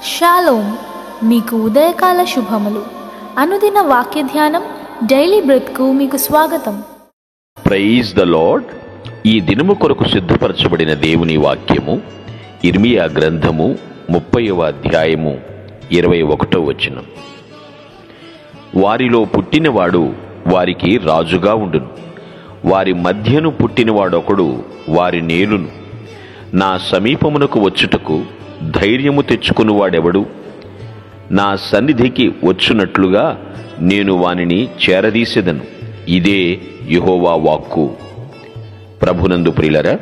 Shalom, మీకు ఉదయకాల శుభములు. అనుదిన వాక్య ధ్యానం డైలీ బ్రెత్కు మీకు స్వాగతం. Praise the lord. ఈ దినము కొరకు సిద్ధపరచబడిన దేవుని వాక్యము ఇర్మియా గ్రంథము 30వ అధ్యాయము 21వ వచనం. వారిలో పుట్టినవాడు వారికి రాజుగా ఉండును, వారి మధ్యను పుట్టినవాడొకడు వారి నేలును. నా సమీపమునకు వచ్చుటకు ధైర్యము తెచ్చుకునివాడెవడు? నా సన్నిధికి వచ్చునట్లుగా నేను వానిని చేరదీసెదను. ఇదే యెహోవా వాక్కు. ప్రభునందు ప్రియులరా,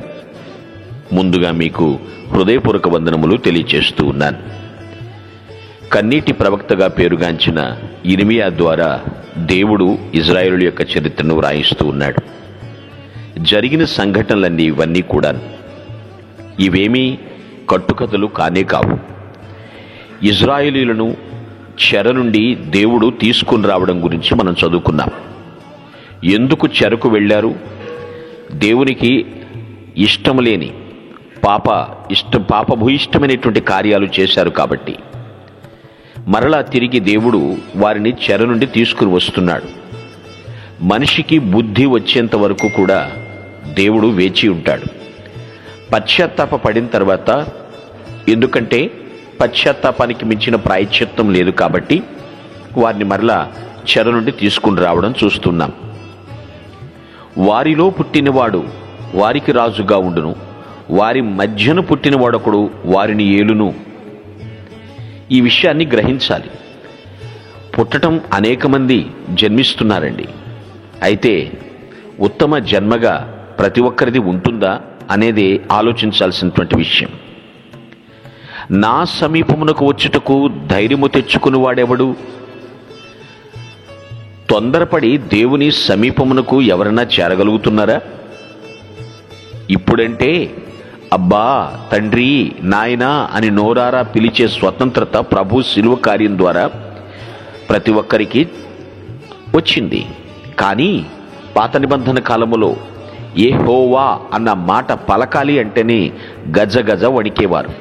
ముందుగా మీకు హృదయపూర్వక వందనములు తెలియచేస్తూ ఉన్నాను. కన్నీటి ప్రవక్తగా పేరుగాంచిన ఇర్మియా ద్వారా దేవుడు ఇజ్రాయేలు యొక్క చరిత్రను వ్రాయిస్తూ ఉన్నాడు. జరిగిన సంఘటనలన్నీ ఇవన్నీ కూడా ఇవేమీ కట్టుకథలు కానే కావు. ఇజ్రాయేలీలను చెర నుండి దేవుడు తీసుకుని రావడం గురించి మనం చదువుకున్నాం. ఎందుకు చెరకు వెళ్ళారు? దేవునికి ఇష్టం లేని పాపభూయిష్టమైనటువంటి కార్యాలు చేశారు కాబట్టి మరలా తిరిగి దేవుడు వారిని చెర నుండి తీసుకుని వస్తున్నాడు. మనిషికి బుద్ధి వచ్చేంత వరకు కూడా దేవుడు వేచి ఉంటాడు. పశ్చాత్తాప పడిన తర్వాత, ఎందుకంటే పశ్చాత్తాపానికి మించిన ప్రాయశ్చిత్తం లేదు కాబట్టి వారిని మరలా చెర నుండి తీసుకుని రావడం చూస్తున్నాం. వారిలో పుట్టినవాడు వారికి రాజుగా ఉండును, వారి మధ్యను పుట్టినవాడొకడు వారిని ఏలును. ఈ విషయాన్ని గ్రహించాలి. పుట్టడం అనేక మంది జన్మిస్తున్నారండి. అయితే ఉత్తమ జన్మగా ప్రతి ఒక్కరిది ఉంటుందా అనేది ఆలోచించాల్సినటువంటి విషయం. నా సమీపమునకు వచ్చుటకు ధైర్యము తెచ్చుకుని వాడెవడు? తొందరపడి దేవుని సమీపమునకు ఎవరన్నా చేరగలుగుతున్నారా? ఇప్పుడంటే అబ్బా, తండ్రి, నాయనా అని నోరారా పిలిచే స్వతంత్రత ప్రభు శిలువ కార్యం ద్వారా ప్రతి ఒక్కరికి వచ్చింది. కానీ పాత నిబంధన కాలములో యెహోవా అన్న మాట పలకాలి అంటేనే గజగజ వణికేవారు.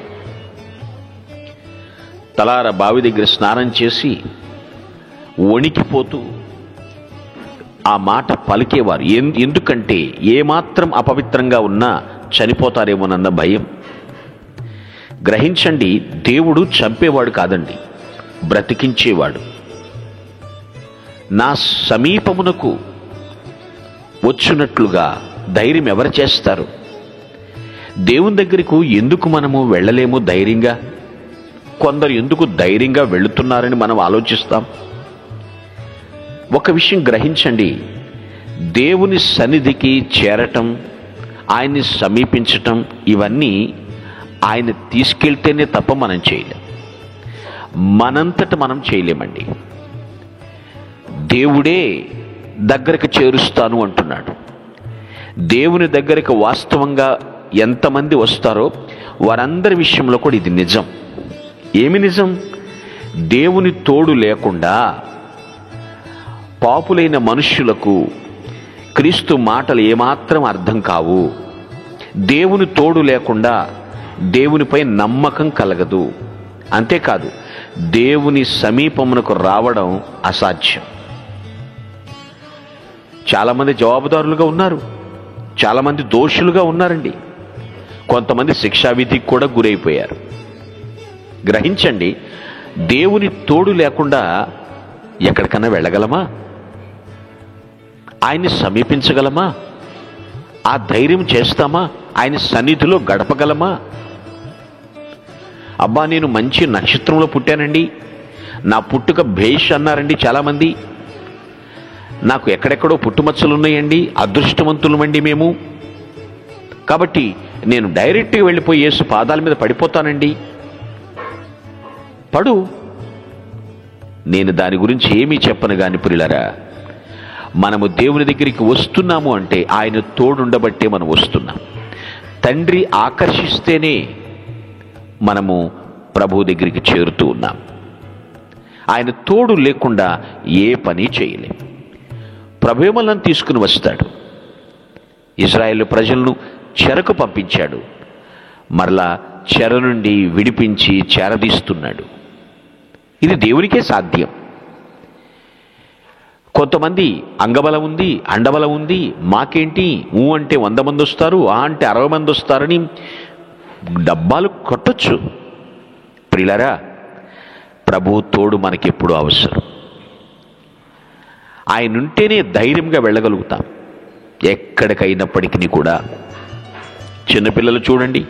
తలార బావి దగ్గర స్నానం చేసి వణికిపోతూ ఆ మాట పలికేవారు. ఎందుకంటే ఏమాత్రం అపవిత్రంగా ఉన్నా చనిపోతారేమోనన్న భయం. గ్రహించండి, దేవుడు చంపేవాడు కాదండి, బ్రతికించేవాడు. నా సమీపమునకు వచ్చునట్లుగా ధైర్యం ఎవరు చేస్తారు? దేవుని దగ్గరకు ఎందుకు మనము వెళ్ళలేము ధైర్యంగా? కొందరు ఎందుకు ధైర్యంగా వెళుతున్నారని మనం ఆలోచిస్తాం. ఒక విషయం గ్రహించండి, దేవుని సన్నిధికి చేరటం, ఆయన్ని సమీపించటం, ఇవన్నీ ఆయన తీసుకెళ్తేనే తప్ప మనం చేయలేం. మనంతట మనం చేయలేమండి. దేవుడే దగ్గరకు చేరుస్తాను అంటున్నాడు. దేవుని దగ్గరకు వాస్తవంగా ఎంతమంది వస్తారో వారందరి విషయంలో కూడా ఇది నిజం. ఏమి నిజం? దేవుని తోడు లేకుండా పాపులైన మనుష్యులకు క్రీస్తు మాటలు ఏమాత్రం అర్థం కావు. దేవుని తోడు లేకుండా దేవునిపై నమ్మకం కలగదు. అంతేకాదు, దేవుని సమీపమునకు రావడం అసాధ్యం. చాలామంది జవాబుదారులుగా ఉన్నారు, చాలామంది దోషులుగా ఉన్నారండి. కొంతమంది శిక్షావిధికి కూడా గురైపోయారు. గ్రహించండి, దేవుని తోడు లేకుండా ఎక్కడికన్నా వెళ్ళగలమా? ఆయన్ని సమీపించగలమా? ఆ ధైర్యం చేస్తామా? ఆయన సన్నిధిలో గడపగలమా? అబ్బా, నేను మంచి నక్షత్రంలో పుట్టానండి, నా పుట్టుక భేష్ అన్నారండి చాలామంది. నాకు ఎక్కడెక్కడో పుట్టుమచ్చలున్నాయండి, అదృష్టవంతులమండి మేము, కాబట్టి నేను డైరెక్ట్గా వెళ్ళిపోయి యేసు పాదాల మీద పడిపోతానండి. పడు, నేను దాని గురించి ఏమీ చెప్పను. గాని ప్రియులారా, మనము దేవుని దగ్గరికి వస్తున్నాము అంటే ఆయన తోడుండబట్టే మనం వస్తున్నాం. తండ్రి ఆకర్షిస్తేనే మనము ప్రభు దగ్గరికి చేరుతూ ఉన్నాం. ఆయన తోడు లేకుండా ఏ పని చేయలేం. ప్రభువే మనల్ని తీసుకుని వస్తాడు. ఇశ్రాయేలు ప్రజలను చెరకు పంపించాడు, మరలా చెర నుండి విడిపించి చేరదీస్తున్నాడు. ఇది దేవునికే సాధ్యం. కొంతమంది అంగబలం ఉంది, అండబలం ఉంది, మాకేంటి, ఊ అంటే 100 మంది వస్తారు, ఆ అంటే 60 మంది వస్తారని డబ్బాలు కొట్టొచ్చు. ప్రియులారా, ప్రభు తోడు మనకెప్పుడు అవసరం. ఆయన ఉంటేనే ధైర్యంగా వెళ్ళగలుగుతాం ఎక్కడికైనప్పటికీ కూడా. చిన్నపిల్లలు చూడండి,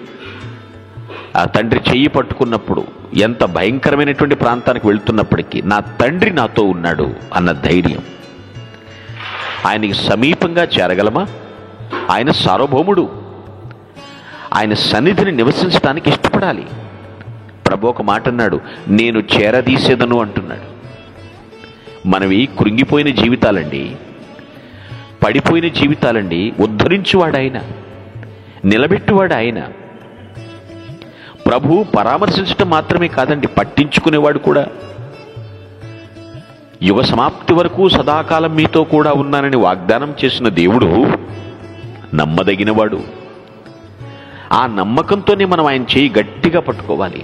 ఆ తండ్రి చెయ్యి పట్టుకున్నప్పుడు ఎంత భయంకరమైనటువంటి ప్రాంతానికి వెళ్తున్నప్పటికీ నా తండ్రి నాతో ఉన్నాడు అన్న ధైర్యం. ఆయనకి సమీపంగా చేరగలమా? ఆయన సార్వభౌముడు. ఆయన సన్నిధిని నివసించడానికి ఇష్టపడాలి. ప్రభు ఒక మాట అన్నాడు, నేను చేరదీసేదను అంటున్నాడు. మనవి కృంగిపోయిన జీవితాలండి, పడిపోయిన జీవితాలండి. ఉద్ధరించువాడు ఆయన, నిలబెట్టువాడు ఆయన. ప్రభు పరామర్శించడం మాత్రమే కాదండి, పట్టించుకునేవాడు కూడా. యుగ సమాప్తి వరకు సదాకాలం మీతో కూడా ఉన్నానని వాగ్దానం చేసిన దేవుడు నమ్మదగినవాడు. ఆ నమ్మకంతోనే మనం ఆయన చేయి గట్టిగా పట్టుకోవాలి.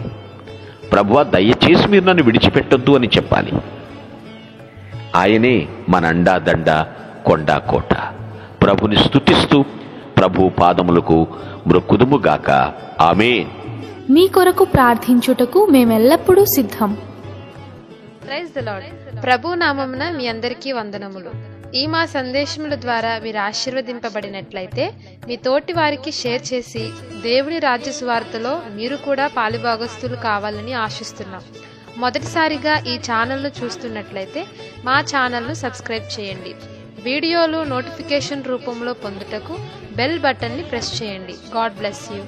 ప్రభువా, దయచేసి మీరు నన్ను విడిచిపెట్టొద్దు అని చెప్పాలి. ఆయనే మన అండా దండ, కొండ కోట. ప్రభుని స్తుతిస్తూ ప్రభు పాదములకు మ్రొక్కుదుముగాక. ఆమేన్. మీ కొరకు ప్రార్థించుటకు మేమెల్లప్పుడూ సిద్ధం. Praise the lord. ప్రభు నామమున మీ అందరికీ వందనములు. ఈ మా సందేశముల ద్వారా మీరు ఆశీర్వదింపబడినట్లయితే మీ తోటి వారికి షేర్ చేసి దేవుని రాజ్య సువార్తలో మీరు కూడా పాలుభాగస్తులు కావాలని ఆశిస్తున్నాం. మొదటిసారిగా ఈ ఛానల్ను చూస్తున్నట్లయితే మా ఛానల్ను సబ్స్క్రైబ్ చేయండి. వీడియోలు నోటిఫికేషన్ రూపంలో పొందుటకు బెల్ బటన్ని ప్రెస్ చేయండి. God bless you.